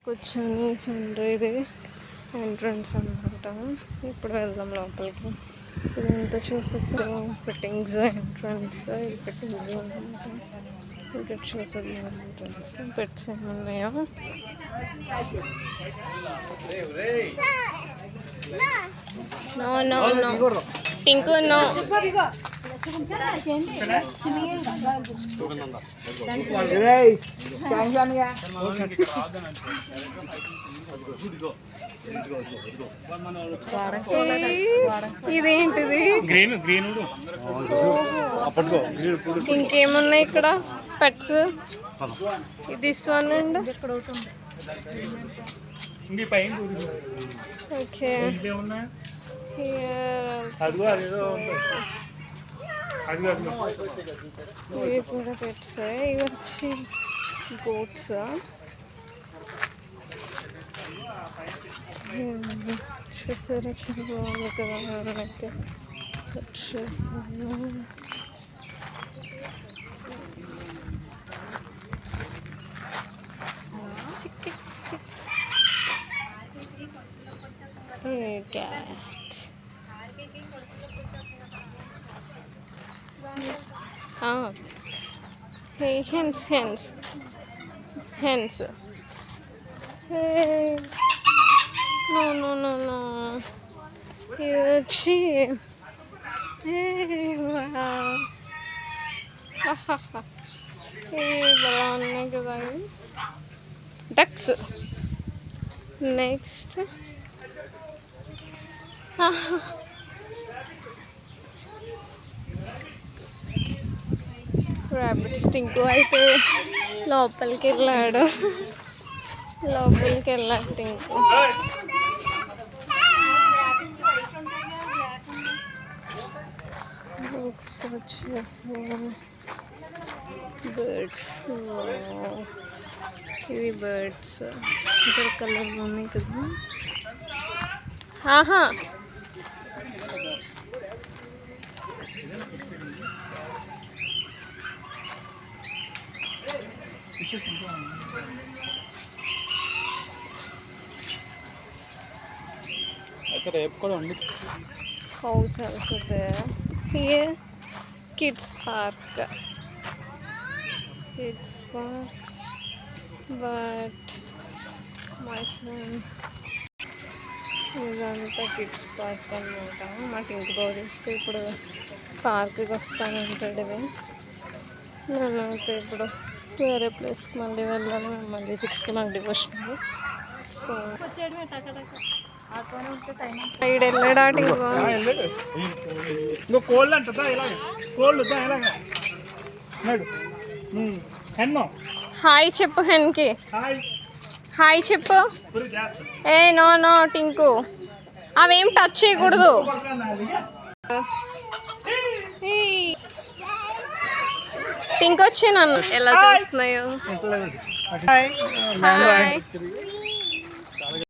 కూర్చొని సండే ఇది ఎంట్రన్స్ అనమాట. ఇప్పుడు వెళ్దాం లోపలికి. ఇదంతా చూసాక ఫిట్టింగ్స్ ఎంట్రన్స్, ఈ ఫిట్టింగ్స్ అనమాట. ఇక్కడ చూసేది ఎంట్రన్స్. పెట్స్ ఏమున్నాయో no no no Tinku no. ఇదేంటిది? ఇంకేమున్నాయి ఇక్కడ pets? This one and okay. ఇవి కూడా పెట్స్. ఇవి వచ్చి గోట్స్. చూసారా చాలా బాగుంది కదా. అయితే వచ్చేసాను. Cat. Hens hens hens. No no no no. ఇది వచ్చి బాగా ఉన్నాయి కదా ఇవి డక్స్. Next rabbits. టింకు అయితే లోపలికి వెళ్ళాడు. టింకు. నెక్స్ట్ వచ్చేసి బర్డ్స్. ఇవి బర్డ్స్ చూసారు కలర్లు ఉన్నాయి కదా. House also there. Here kids park. But my son ఇదంతా కిడ్స్ పార్క్ అనమాట. మా టింకు బాగా చేస్తే ఇప్పుడు పార్క్కి వస్తానంటాడు. ఇవి నేనైతే ఇప్పుడు వేరే ప్లేస్కి మళ్ళీ వెళ్ళాలి. మళ్ళీ 6కి మాకు డివోషన్. సో సైడ్ వెళ్ళడా టింకు. హాయ్ చెప్పు హెన్కి. హాయ్ చెప్పు. ఏ నో నో టింకు, అవేం టచ్ చేయకూడదు. టింకు వచ్చి నన్ను ఎలా చూస్తున్నాయో. హాయ్.